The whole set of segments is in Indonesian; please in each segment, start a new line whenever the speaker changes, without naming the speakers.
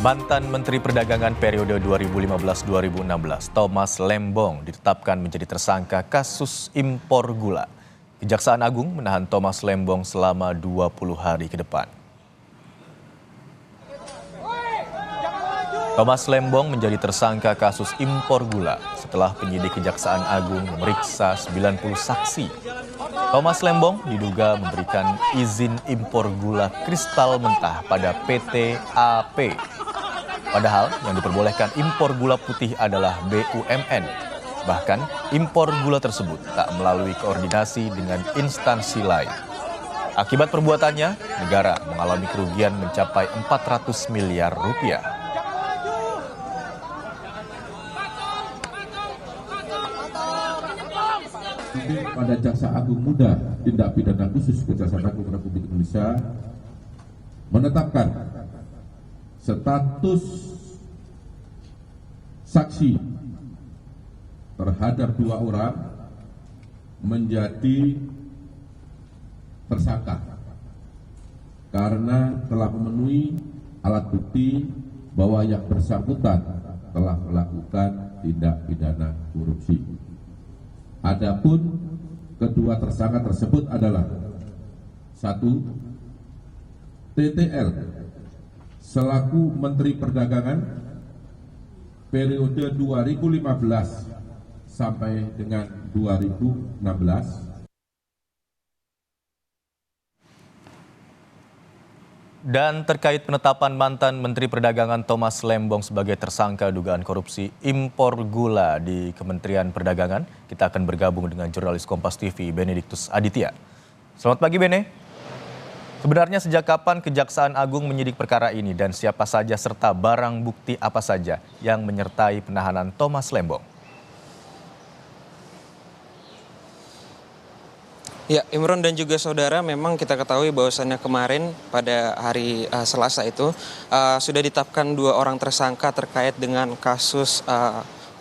Mantan Menteri Perdagangan periode 2015-2016, Thomas Lembong ditetapkan menjadi tersangka kasus impor gula. Kejaksaan Agung menahan Thomas Lembong selama 20 hari ke depan. Thomas Lembong menjadi tersangka kasus impor gula setelah penyidik Kejaksaan Agung memeriksa 90 saksi. Thomas Lembong diduga memberikan izin impor gula kristal mentah pada PT AP. Padahal yang diperbolehkan impor gula putih adalah BUMN. Bahkan impor gula tersebut tak melalui koordinasi dengan instansi lain. Akibat perbuatannya, negara mengalami kerugian mencapai 400 miliar rupiah.
Pada Jaksa Agung Muda Tindak Pidana Khusus Kejaksaan Agung Republik Indonesia menetapkan status saksi terhadap 2 orang menjadi tersangka karena telah memenuhi alat bukti bahwa yang bersangkutan telah melakukan tindak pidana korupsi. Adapun kedua tersangka tersebut adalah 1. TTL selaku Menteri Perdagangan periode 2015 sampai dengan 2016.
Dan terkait penetapan mantan Menteri Perdagangan Thomas Lembong sebagai tersangka dugaan korupsi impor gula di Kementerian Perdagangan, kita akan bergabung dengan jurnalis Kompas TV Benediktus Aditya. Selamat pagi Bene. Sebenarnya sejak kapan Kejaksaan Agung menyidik perkara ini dan siapa saja serta barang bukti apa saja yang menyertai penahanan Thomas Lembong?
Ya, Imron dan juga saudara, memang kita ketahui bahwasannya kemarin pada hari Selasa itu sudah ditetapkan 2 orang tersangka terkait dengan kasus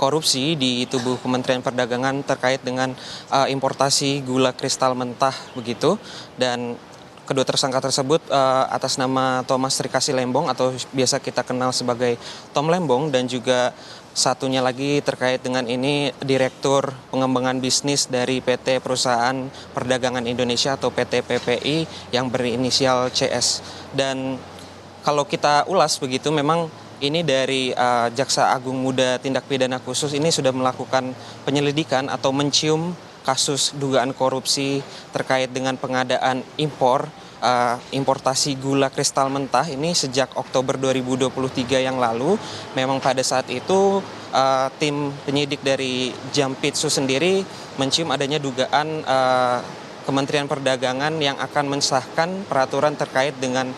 korupsi di tubuh Kementerian Perdagangan terkait dengan importasi gula kristal mentah begitu. Dan kedua tersangka tersebut atas nama Thomas Rikasi Lembong atau biasa kita kenal sebagai Tom Lembong, dan juga satunya lagi terkait dengan ini Direktur Pengembangan Bisnis dari PT Perusahaan Perdagangan Indonesia atau PT PPI yang berinisial CS. Dan kalau kita ulas begitu, memang ini dari Jaksa Agung Muda Tindak Pidana Khusus ini sudah melakukan penyelidikan atau mencium kasus dugaan korupsi terkait dengan pengadaan importasi gula kristal mentah ini sejak Oktober 2023 yang lalu. Memang pada saat itu tim penyidik dari Jampitsus sendiri mencium adanya dugaan Kementerian Perdagangan yang akan mensahkan peraturan terkait dengan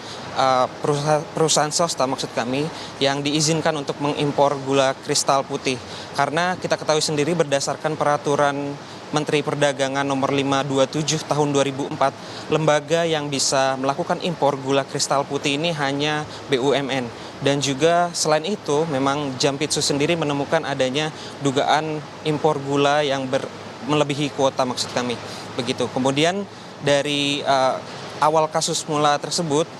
perusahaan swasta maksud kami yang diizinkan untuk mengimpor gula kristal putih. Karena kita ketahui sendiri berdasarkan peraturan Menteri Perdagangan nomor 527 tahun 2004, lembaga yang bisa melakukan impor gula kristal putih ini hanya BUMN. Dan juga selain itu memang Jampitsus sendiri menemukan adanya dugaan impor gula yang melebihi kuota maksud kami. Begitu. Kemudian dari awal kasus mula tersebut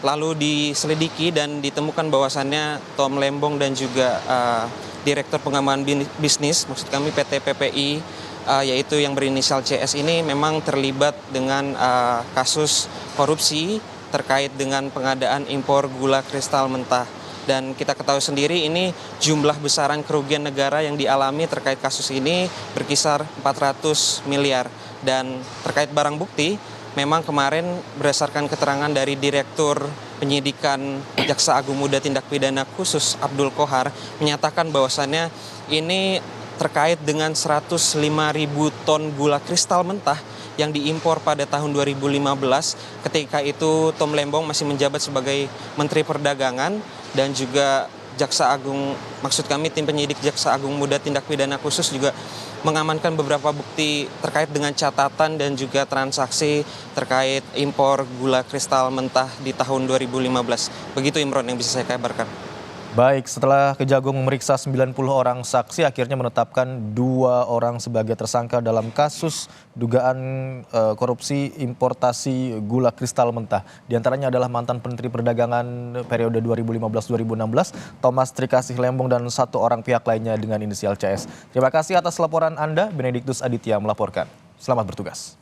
lalu diselidiki dan ditemukan bahwasannya Tom Lembong dan juga Direktur Pengembangan Bisnis maksud kami PT PPI yaitu yang berinisial CS ini memang terlibat dengan kasus korupsi terkait dengan pengadaan impor gula kristal mentah. Dan kita ketahui sendiri ini jumlah besaran kerugian negara yang dialami terkait kasus ini berkisar 400 miliar. Dan terkait barang bukti, memang kemarin berdasarkan keterangan dari Direktur Penyidikan Jaksa Agung Muda Tindak Pidana Khusus Abdul Kohar menyatakan bahwasannya ini terkait dengan 105.000 ton gula kristal mentah yang diimpor pada tahun 2015 ketika itu Tom Lembong masih menjabat sebagai Menteri Perdagangan. Dan juga Jaksa Agung, maksud kami tim penyidik Jaksa Agung Muda Tindak Pidana Khusus juga mengamankan beberapa bukti terkait dengan catatan dan juga transaksi terkait impor gula kristal mentah di tahun 2015. Begitu Imron yang bisa saya kabarkan.
Baik, setelah Kejagung memeriksa 90 orang saksi, akhirnya menetapkan 2 orang sebagai tersangka dalam kasus dugaan korupsi importasi gula kristal mentah. Di antaranya adalah mantan Menteri Perdagangan periode 2015-2016, Thomas Trikasih Lembong, dan 1 orang pihak lainnya dengan inisial CS. Terima kasih atas laporan Anda, Benediktus Aditya melaporkan. Selamat bertugas.